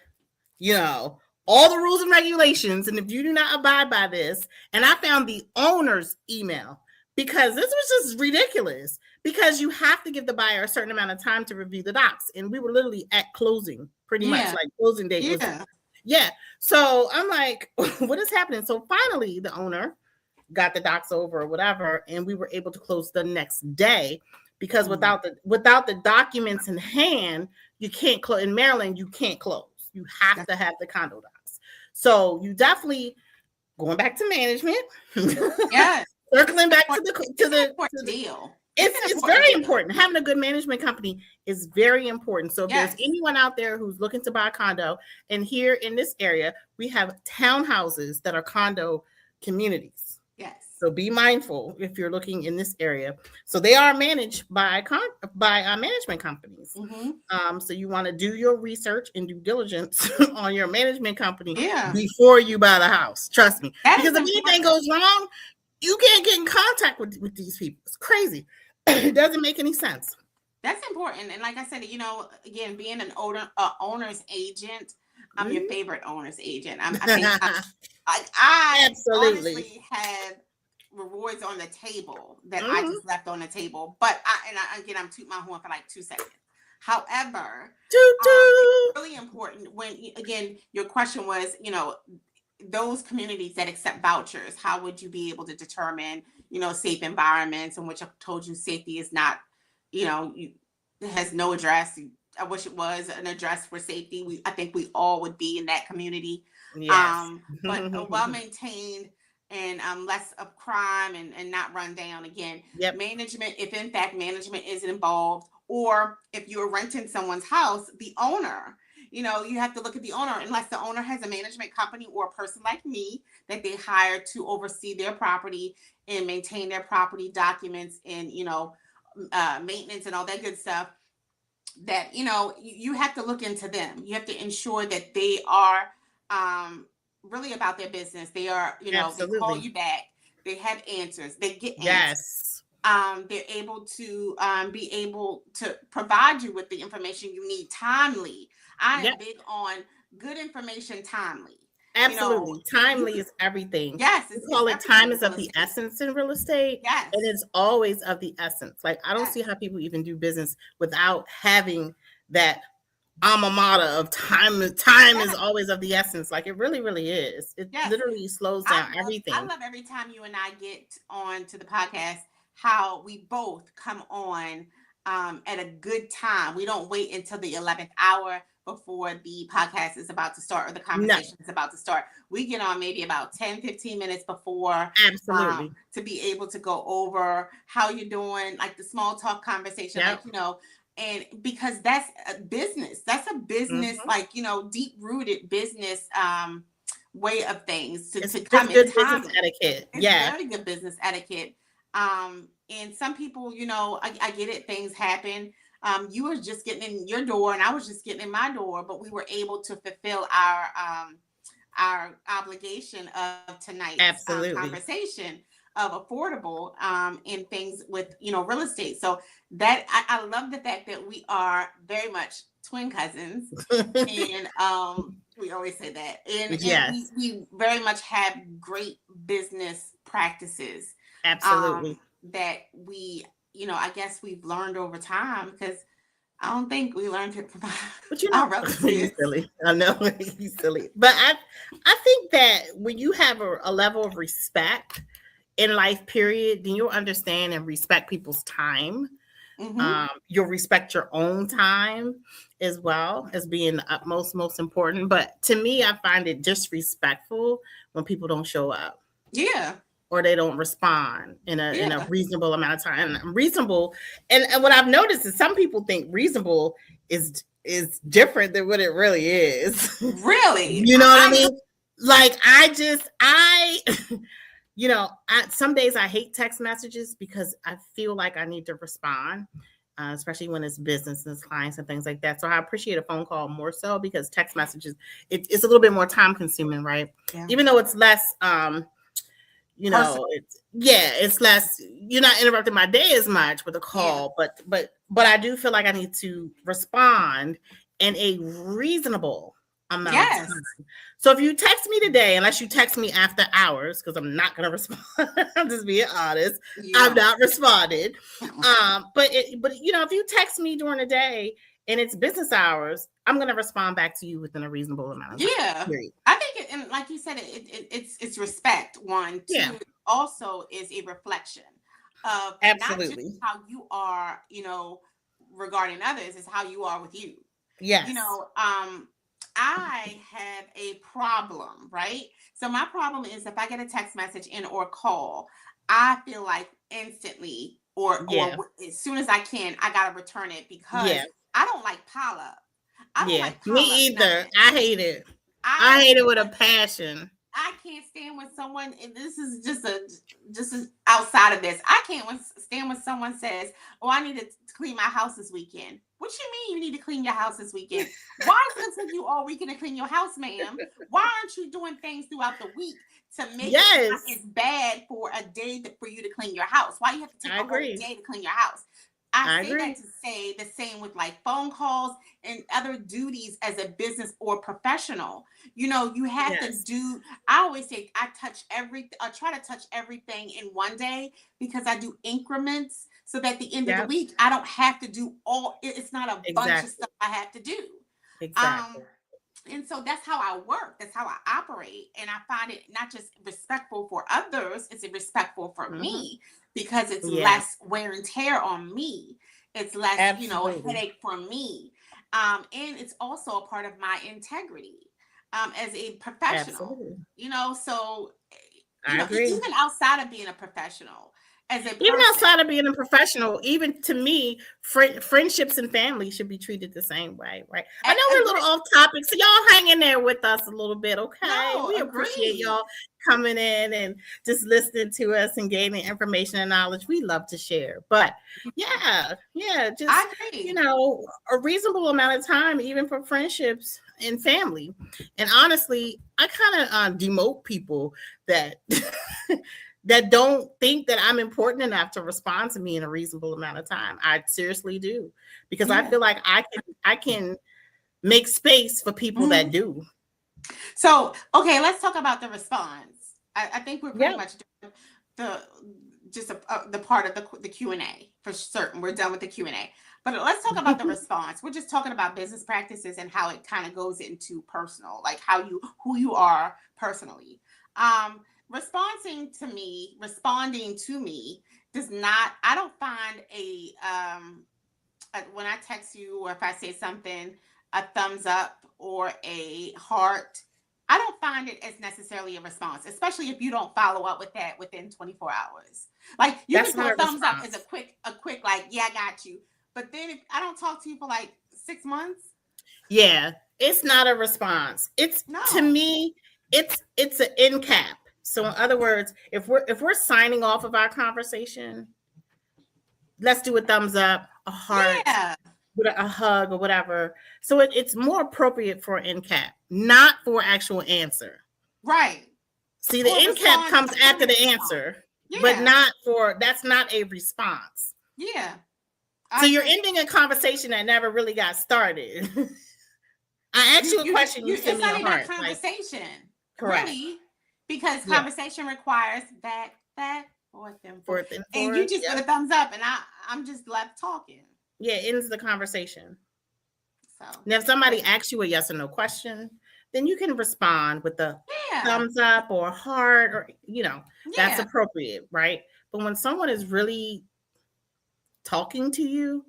you know, all the rules and regulations, and if you do not abide by this, and I found the owner's email because this was just ridiculous. Because you have to give the buyer a certain amount of time to review the docs, and we were literally at closing, pretty much Yeah. like closing date was. Yeah. Yeah. So I'm like, what is happening? So finally, the owner got the docs over or whatever, and we were able to close the next day because Mhm. without the documents in hand, you can't close. In Maryland, you can't close. You have to have the condo docs. So you definitely going back to management, Yes. It's circling an back important, to it's an the important deal. It's an it's important very deal. important. Having a good management company is very important. So if there's Yes. anyone out there who's looking to buy a condo, and here in this area, we have townhouses that are condo communities. Yes. So be mindful if you're looking in this area. So they are managed by management companies. Hmm. So you want to do your research and due diligence on your management company Yeah. before you buy the house. Trust me, That because is if anything important. goes wrong, you can't get in contact with these people. It's crazy. It doesn't make any sense. That's important. And like I said, again, being an owner's agent, I'm your Mhm. favorite owner's agent. I think I Absolutely. honestly have rewards on the table that I Mhm. just left on the table. But again, I'm tooting my horn for like 2 seconds. However, Toot it's toot. really important when, again, your question was, those communities that accept vouchers, how would you be able to determine, safe environments, in which I told you safety is not, you, it has no address. I wish it was an address for safety. I think we all would be in that community. Yes. But a well maintained and less of crime and not run down. Again, Yep. management, if in fact management is involved, or if you're renting someone's house, the owner, you have to look at the owner, unless the owner has a management company or a person like me that they hire to oversee their property and maintain their property documents and, maintenance and all that good stuff. That, you have to look into them. You have to ensure that they are um, really about their business. They are, they call Absolutely. you back. They have answers. They get answers. Yes. They're able to be able to provide you with the information you need timely. I am Yep. big on good information timely. Absolutely. You Timely could, is everything. yes, We it's call it everything time in is real of the estate. essence in real estate, Yes, and it's always of the essence. Like I don't see yes, how people even do business without having that alma mater of time. Time is always of the essence. Like it really, really is. It Yes. literally slows down I everything. love every time you and I get on to the podcast how we both come on at a good time. We don't wait until the 11th hour before the podcast is about to start or the No, conversation is about to start. We get on maybe about 10-15 minutes before absolutely. to be able to go over how you're doing, like the small talk conversation, like, Yep. and because that's a business. That's a business, Hmm. like, deep rooted business way of things to It's come just in good business timely. etiquette. It's Yeah, very good business etiquette. And some people, I get it, things happen. You were just getting in your door and I was just getting in my door, but we were able to fulfill our obligation of tonight's absolutely. conversation of affordable in things with real estate. So that I love the fact that we are very much twin cousins, and we always say that, and we Yes, we very much have great business practices absolutely. that we I guess we've learned over time, because I don't think we learned it from But you know, our you relatives. silly. I know you silly. But I think that when you have a level of respect in life, period, then you'll understand and respect people's time. Hmm. You'll respect your own time as well as being the utmost most important. But to me, I find it disrespectful when people don't show up Yeah. or they don't respond in a Yeah. reasonable amount of time. And reasonable, and what I've noticed is some people think reasonable is different than what it really is. Really. You know what I I mean? Like I some days I hate text messages because I feel like I need to respond, especially when it's business and it's clients and things like that. So I appreciate a phone call more so because text messages, it's a little bit more time consuming, right? Yeah. Even though it's less, Person. it's less. You're not interrupting my day as much with a Yeah. call, but I do feel like I need to respond in a reasonable amount of Yes. time. So if you text me today, unless you text me after hours, because I'm not gonna respond, I'm just being honest. You I've don't. not responded. But if you text me during the day and it's business hours, I'm gonna respond back to you within a reasonable amount of time. Yeah. Period. I think and like you said, it's respect. One, Yeah, two, also is a reflection of not just absolutely. how you are, regarding others, is how you are with you. you Yes. know um I have a problem, right? So my problem is, if I get a text message and or call, I feel like instantly, Yeah. as soon as I can, I gotta return it, because Yeah. I don't like pile up. I don't Yeah. like Me pile up either. nothing. I hate it. I I hate it with a like, passion. I can't stand when someone, and this is outside of this. I can't stand when someone says, "Oh, I need to clean my house this weekend." What you mean you need to clean your house this weekend? Why is it gonna take you all weekend to clean your house, ma'am? Why aren't you doing things throughout the week to make it not Yes. as bad for a day for you to clean your house? Why you have to take I a whole agree. day to clean your house? I I say that agree. to say the same with like phone calls and other duties as a business or professional. You have to Yes. do. I always say I try to touch everything in one day, because I do increments, so that at the end of the Yep. week I don't have to do all. It's not a bunch of Exactly. stuff I have to do. Um, Exactly. and so that's how I work. That's how I operate. And I find it not just respectful for others, it's respectful for Hmm. me, because it's Yeah. less wear and tear on me. It's less, Absolutely. headache for me. And it's also a part of my integrity as a professional, Absolutely. so, I agree. even outside of being a professional, as a Even person. outside of being a professional, even to me, friendships and family should be treated the same way, right? I know we're a Agree. little off topic, so y'all hang in there with us a little bit, okay? No, We appreciate agreed. y'all coming in and just listening to us and gaining information and knowledge. We love to share, but yeah, just I agree. a reasonable amount of time, even for friendships and family. And honestly, I kind of demote people that that don't think that I'm important enough to respond to me in a reasonable amount of time. I seriously do, because I Yeah. feel like I can make space for people that Mhm. do. So, okay, let's talk about the response. I think we're pretty Yep. much doing the the part of the Q&A for certain. We're done with the Q&A. But let's talk about the response. We're just talking about business practices and how it kind of goes into personal, like who you are personally. Um, responding to me does not. I don't find when I text you or if I say something, a thumbs up or a heart. I don't find it as necessarily a response, especially if you don't follow up with that within 24 hours. Like you can That's do not a a thumbs up as response. a quick like, yeah, I got you. But then if I don't talk to you for like 6 months, Yeah, it's not a response. It's to no. me, it's an end cap. So in other words, if we're signing off of our conversation, let's do a thumbs up, a heart, Yeah, a hug, or whatever. So it's more appropriate for an end cap, not for actual answer. right. See, the Or end cap respond, comes a after permanent the response. answer, but Yeah, not for that's not a response. yeah, So I you're agree. ending a conversation that never really got started. I ask you a question, you send It's me not a even a heart. Like, conversation, correct. really, because Yeah. conversation requires back, forth, and forth. Forth and And you forth. just get a Yep. thumbs up, and I'm just left talking. Yeah, it ends the conversation. So And if somebody asks you a yes or no question, then you can respond with a yeah, thumbs up or heart, or that's yeah, appropriate, right? But when someone is really talking to you,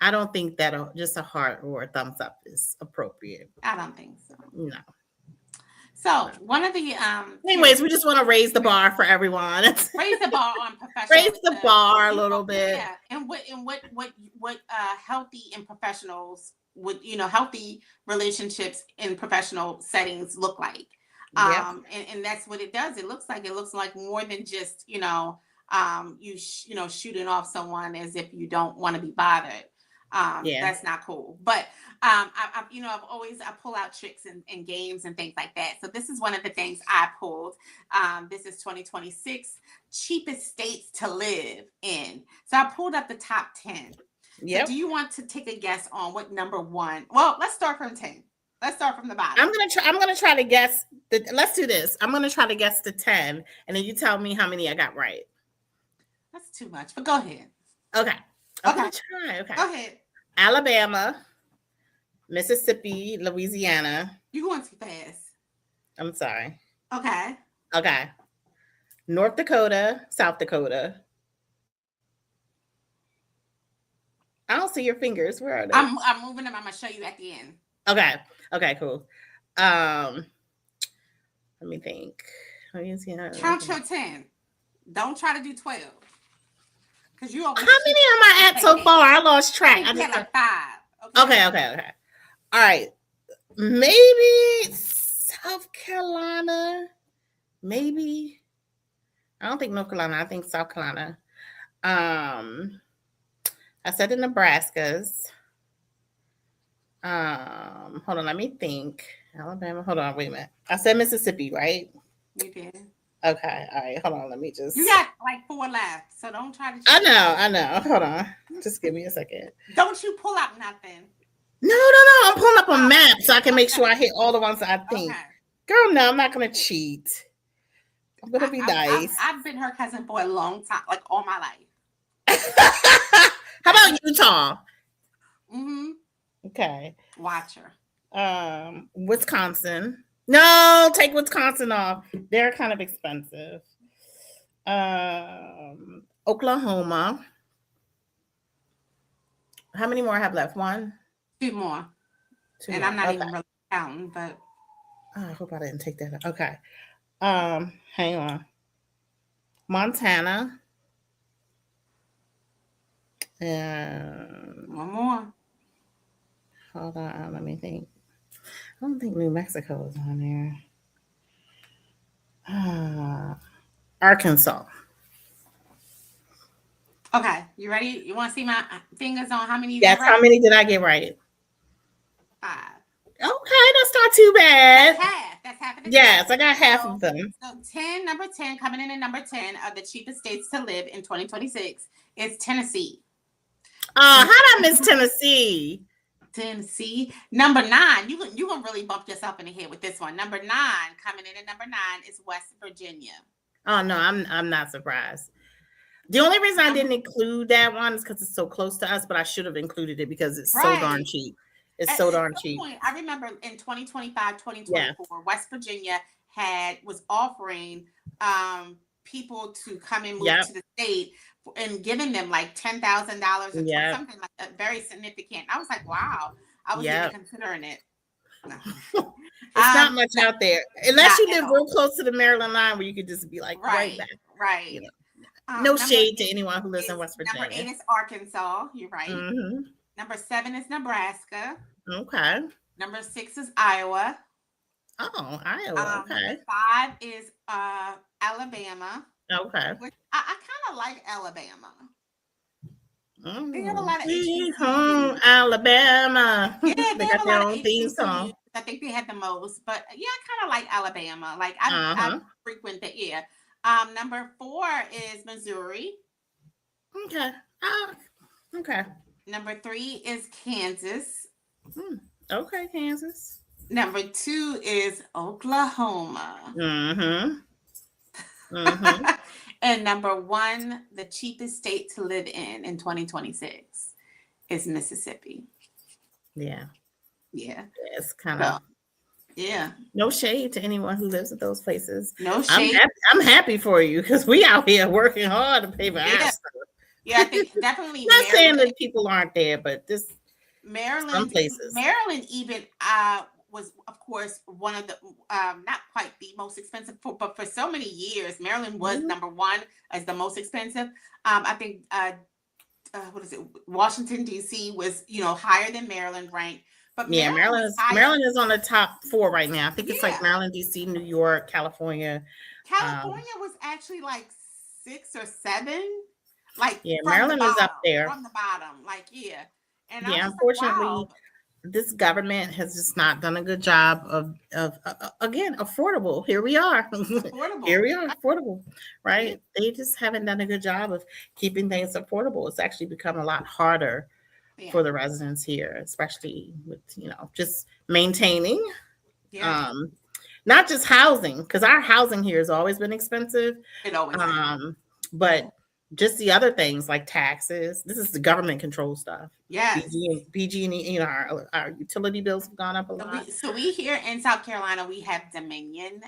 I don't think that just a heart or a thumbs up is appropriate. I don't think so. No. So No. one of the Anyways, tips, we just want to raise the bar for everyone. raise the bar on Raise the professionalism. bar a little bit. Yeah, and what healthy and professionals would healthy relationships in professional settings look like. Yep. And that's what it does. It looks like more than just shooting off someone as if you don't want to be bothered. Yeah. That's not cool. But I pull out tricks and games and things like that. So this is one of the things I pulled. This is 2026 cheapest states to live in. So I pulled up the top 10. So Yep. do you want to take a guess on what number one? Well, let's start from 10. Let's start from the bottom. I'm gonna try to guess let's do this. I'm gonna try to guess the 10, and then you tell me how many I got right. That's too much, but go ahead. Okay. I'm Okay. gonna try. Okay. Go ahead. Alabama, Mississippi, Louisiana. You're going too fast. I'm sorry. Okay. Okay. North Dakota, South Dakota. I don't see your fingers. Where are they? I'm moving them. I'm gonna show you at the end. Okay. Okay, cool. Let me think. Count your 10. Don't try to do 12. Because you always How many am I at so far? I lost track. I think like 5. Okay. All right. Maybe South Carolina. Maybe. I don't think North Carolina. I think South Carolina. I said the Nebraskas. Hold on, let me think. Alabama. Hold on, wait a minute. I said Mississippi, right? You did. Okay, all right. Hold on, let me just. You got like 4 left, so don't try to. I know. Hold on, just give me a second. Don't you pull out nothing. No. I'm pulling up a map so I can make sure I hit all the ones that I think. Okay. Girl, no, I'm not gonna cheat. I'm gonna be nice. I've been her cousin for a long time, like all my life. How about Utah? Mm-hmm. Okay. Watch her. Wisconsin. No, take Wisconsin off. They're kind of expensive. Oklahoma. How many more I have left? 1? 2 more. 2 and more. I'm not Okay. even really counting, but I hope I didn't take that out. Okay. Hang on. Montana. 1 more. Hold on, let me think. I don't think New Mexico is on there. Arkansas. Okay, you ready? You want to see my fingers on how many? Yes. How many did I get right? 5. Okay, that's not too bad. That's half of the Yes, I got half of them. So number 10, coming in at number 10 of the cheapest states to live in 2026 is Tennessee. How did I miss Tennessee? Tennessee. Number 9, you gonna really bump yourself in the head with this one. Number 9, coming in at number 9 is West Virginia. Oh no, I'm not surprised. The only reason I Um, didn't include that one is because it's so close to us, but I should have included it because it's so darn right. cheap. It's so At darn some cheap. point, I remember in 2025, Yeah. 2024, West Virginia was offering people to come and move Yep. to the state and giving them like $10,000 or 20, Yep. something like very significant. I was like, wow, I was even Yep. considering it. No. It's not much No, out there unless not you at live real all. close to the Maryland line where you could just be like right Right, back. You right. know, no Number shade to eight anyone who lives in is West number Virginia. eight is Arkansas. You're right. Hmm. Number seven is Nebraska. Okay. Number six is Iowa. Oh, Iowa. Number Okay. five is Alabama, Okay. which I kind of like Alabama. They have a Mm. lot of Sweet home HBCUs. Alabama. Yeah, They they have got a their lot of own theme HBCUs. song. I think they had the most, but yeah, I kind of like Alabama. Like I Uh-huh. frequent the yeah. Number four is Missouri. Okay. Ah, okay. Number three is Kansas. Hmm. Okay, Kansas. Number two is Oklahoma. Mm-hmm. Mm-hmm. And number one, the cheapest state to live in 2026 is Mississippi. Yeah. Yeah. It's kind of So, yeah. no shade to anyone who lives at those places. No I'm shade. happy. I'm happy for you because we out here working hard to pay for our Yeah. stuff. Yeah, I think definitely Not saying Maryland. that people aren't there, but just some places. Maryland even was of course one of the not quite the most expensive but for so many years Maryland was Mhm. number one as the most expensive. I think what is it? Washington D.C. was higher than Maryland ranked, but Yeah, Maryland was higher. Maryland is on the top 4 right now. I think it's like Yeah, Maryland, DC, New York, California. Um, California was actually like 6 or 7, like yeah, Maryland is up there. from the bottom, like yeah. And I was Yeah, just like, wow, unfortunately, this government has just not done a good job of again affordable. Here we are. Here affordable. we are, affordable, Yeah, right? They just haven't done a good job of keeping things affordable. It's actually become a lot harder yeah, for the residents here, especially with just maintaining yeah. um not just housing, because our housing here has always been expensive, It always has. um but just the other things like taxes. This is the government control stuff. Yes. BG&E, our utility bills have gone up a So lot. we here in South Carolina we have Dominion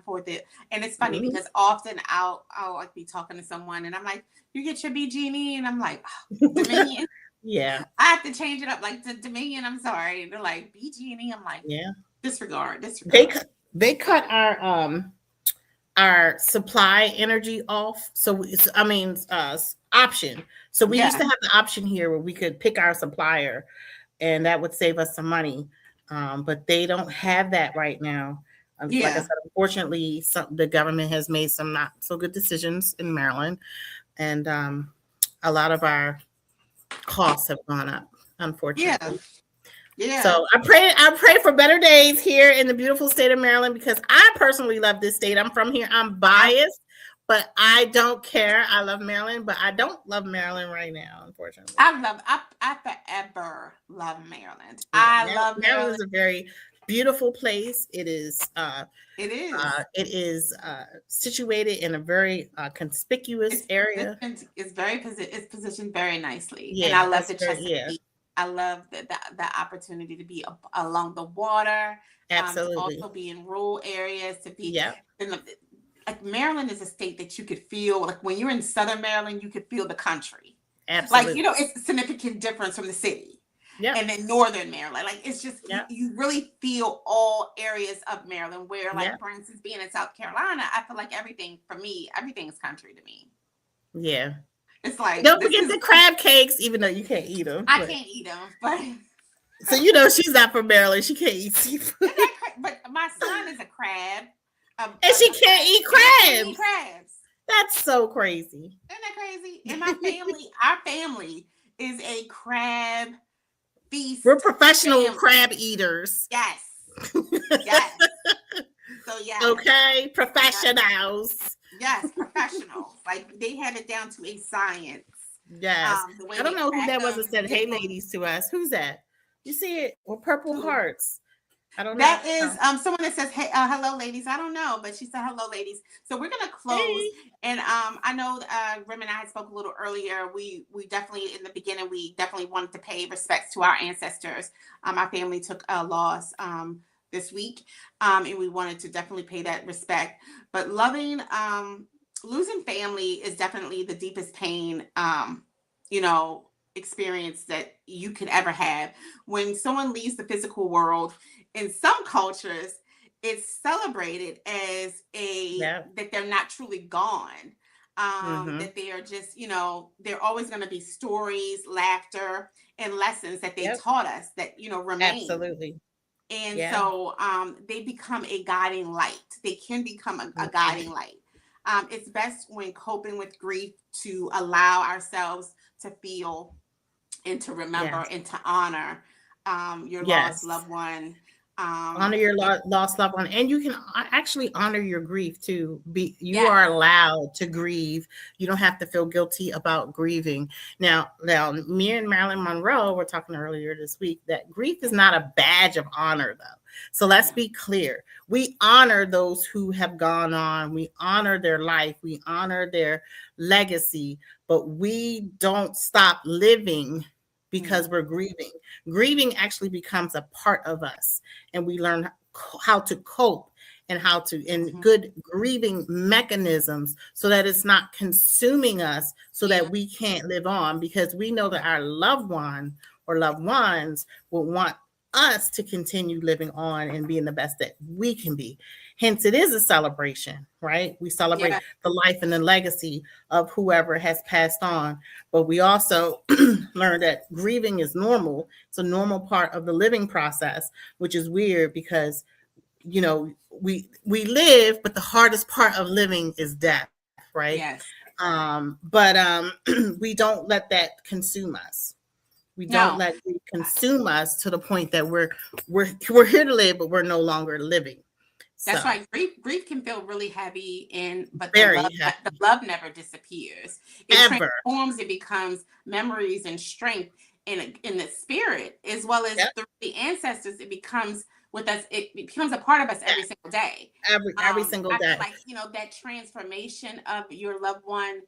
for the and it's funny Mhm. because often I'll like be talking to someone and I'm like, you get your BG&E and I'm like, Dominion. Yeah, I have to change it up like to Dominion. I'm sorry. And they're like BG&E. I'm like yeah. disregard. They cut our supply energy off. So it's, I mean, option. So we used Yeah. to have the option here where we could pick our supplier, and that would save us some money. But they don't have that right now. Like I Yeah. said, unfortunately, the government has made some not so good decisions in Maryland, and a lot of our costs have gone up, Yeah. unfortunately. Yeah. So I pray for better days here in the beautiful state of Maryland because I personally love this state. I'm from here. I'm biased, but I don't care. I love Maryland, but I don't love Maryland right now, unfortunately. I forever love Maryland. Yeah, I love Maryland Maryland. is a very beautiful place. It is It is. situated in a very conspicuous area. It's positioned very nicely, and I Yeah, love that's the very, yeah, Chesapeake. I love the opportunity to be along the water, to absolutely. also be in rural areas, to be Yeah, in the, like Maryland is a state that you could feel like when you're in Southern Maryland, you could feel the country. Like absolutely. it's a significant difference from the city. Yep, And then Northern Maryland, like it's just yep, you really feel all areas of Maryland. Where, like yep, for instance, being in South Carolina, I feel like everything for me, everything is country to me. yeah. It's like Don't this forget is the crab cakes, even though you can't eat them. I But can't eat them, but so she's not from Maryland. She can't eat seafood, but my son is a crab, and she can't eat and I can't eat crabs. crabs. That's so crazy. Isn't that crazy? And my family, our family is a crab feast. We're professional family. crab eaters. Yes, yes. So yeah. Okay, professionals. Yes, professionals. Like they have it down to a science. Yes. The way I don't they know who crack that was them, that said, "Hey, ladies," to us. Who's that? You see it with purple who- hearts. I don't know. That is No. someone that says, "Hey, hello, ladies." I don't know, but she said, "Hello, ladies." So we're gonna close, Hey. and I know Rim and I had spoke a little earlier. We definitely in the beginning we definitely wanted to pay respects to our ancestors. Our family took a loss this week, and we wanted to definitely pay that respect. But losing family is definitely the deepest pain. You know, experience that you could ever have when someone leaves the physical world. In some cultures it's celebrated as a Yeah. that they're not truly gone, Mm-hmm. that they are just, they're always going to be stories, laughter, and lessons that they Yep. taught us that remain. Absolutely. And Yeah. so they become a guiding light. They can become a Yeah. guiding light. It's best when coping with grief to allow ourselves to feel and to remember Yes. and to honor your lost Yes. loved one. Honor your And lost loved one, and you can actually honor your grief too. You yes, are allowed to grieve. You don't have to feel guilty about grieving. Now, me and Marilyn Monroe were talking earlier this week that grief is not a badge of honor, though. So let's no, be clear. We honor those who have gone on. We honor their life. We honor their legacy, but we don't stop living mm, because we're grieving. Grieving actually becomes a part of us, and we learn how to cope and how to in mhm, good grieving mechanisms so that it's not consuming us, so yeah, that we can't live on, because we know that our loved one or loved ones will want us to continue living on and being the best that we can be. Hence it is a celebration, right? We celebrate yeah, the life and the legacy of whoever has passed on, but we also learn that grieving is normal. It's a normal part of the living process, which is weird because we live, but the hardest part of living is death, right? yes, But we don't let that consume us. We don't no. let it consume us to the point that we're here to live, but we're no longer living. That's So right. Grief can feel really heavy, and but very the happy love never disappears. It ever. transforms. It becomes memories and strength in the spirit, as well as Yep. through the ancestors. It becomes with us. It becomes a part of us every single day. Every single I feel day. like that transformation of your loved one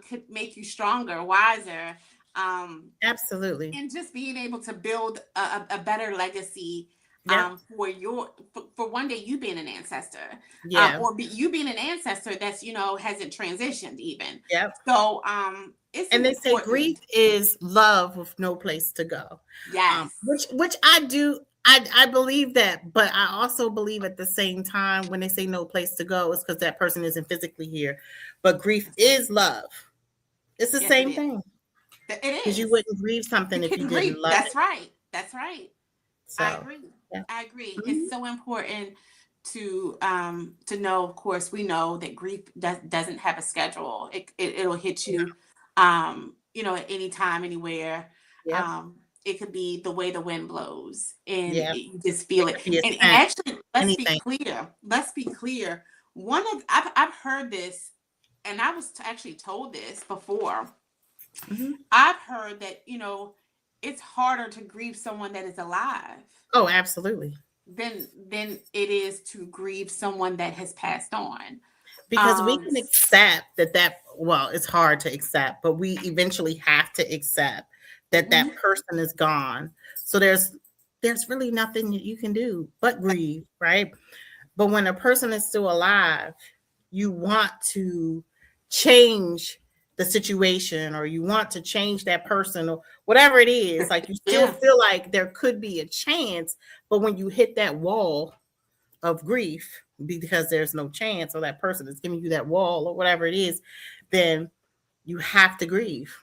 could make you stronger, wiser, um, Absolutely. and just being able to build a better legacy, Yep. for one day you being an ancestor, Yeah. you being an ancestor that's hasn't transitioned even. Yep. So it's And they say grief important. is love with no place to go, Yes, which I do. I believe that, but I also believe at the same time when they say no place to go, it's because that person isn't physically here. But grief that's right. is love. It's the Yes, it same is. thing, It because you is. wouldn't grieve You something if you couldn't didn't grieve. love That's it. right. That's right. I So agree. yeah. I agree. Mhm. It's so important to know. Of course, we know that grief doesn't have a schedule. It'll hit you, at any time, anywhere. Yep. Um, it could be the way the wind blows, and Yep. you just feel It it. could be a And scent, actually, let's be anything. clear. Let's be clear. I've heard this, and I was actually told this before. Mhm. I've heard that it's harder to grieve someone that is alive Oh, absolutely. than it is to grieve someone that has passed on. Because we Um, can accept that well, it's hard to accept, but we eventually have to accept that mhm, that person is gone. So there's really nothing that you can do but grieve, right? But when a person is still alive, you want to change the situation, or you want to change that person, or whatever it is. Like, you still yeah, feel like there could be a chance, but when you hit that wall of grief because there's no chance, or that person is giving you that wall or whatever it is, then you have to grieve.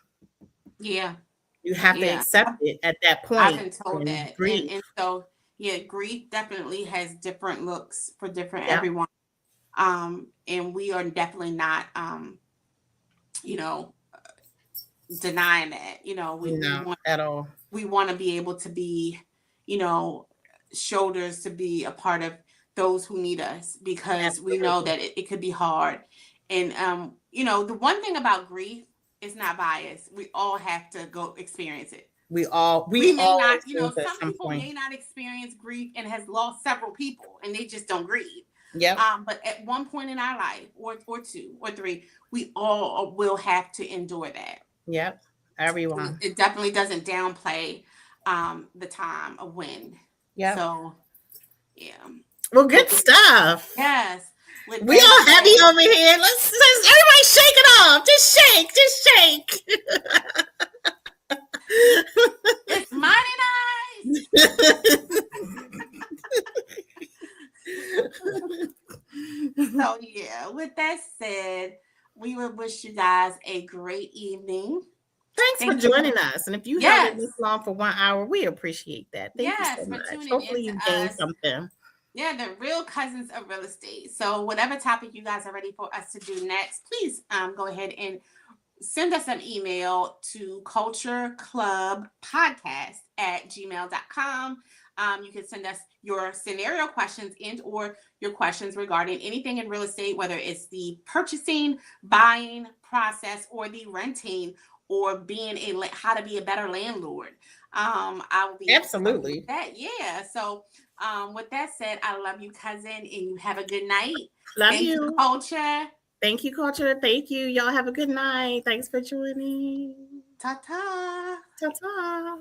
yeah, You have to yeah. accept it at that I've point been told and that, and grieve. so yeah, grief definitely has different looks for different Yeah. everyone. And we are definitely not you know denying that. No, at all. We want to be able to be, you know, shoulders to be a part of those who need us, because we know Absolutely. that it could be hard. And the one thing about grief is not bias. We all have to go experience it. We may all not, experience at some some people point. may not experience grief and has lost several people and they just don't grieve. Yep. But at one point in our life, or two or three, we all will have to endure that. Yep. Everyone. It definitely doesn't downplay the time of when. Yep. So yeah. Well, good stuff. Yes. With We that all happy said, over here. Let's everybody shake it off. Just shake. Just shake. it's mighty nice. So yeah, with that said, we would wish you guys a great evening. Thanks for joining us. And if you held it this long for 1 hour, we appreciate that. Thank you so much. Hopefully you gained something. Yeah, the real cousins of real estate. So whatever topic you guys are ready for us to do next, please go ahead and send us an email to cultureklubpodcast@gmail.com. You can send us your scenario questions and or your questions regarding anything in real estate, whether it's the purchasing, buying process, or the renting, or being how to be a better landlord. I will be absolutely that. Yeah. So with that said, I love you, cousin, and you have a good night. Thank you, Culture. Thank you, Culture. Thank you. Y'all have a good night. Thanks for joining. Ta-ta. Ta-ta.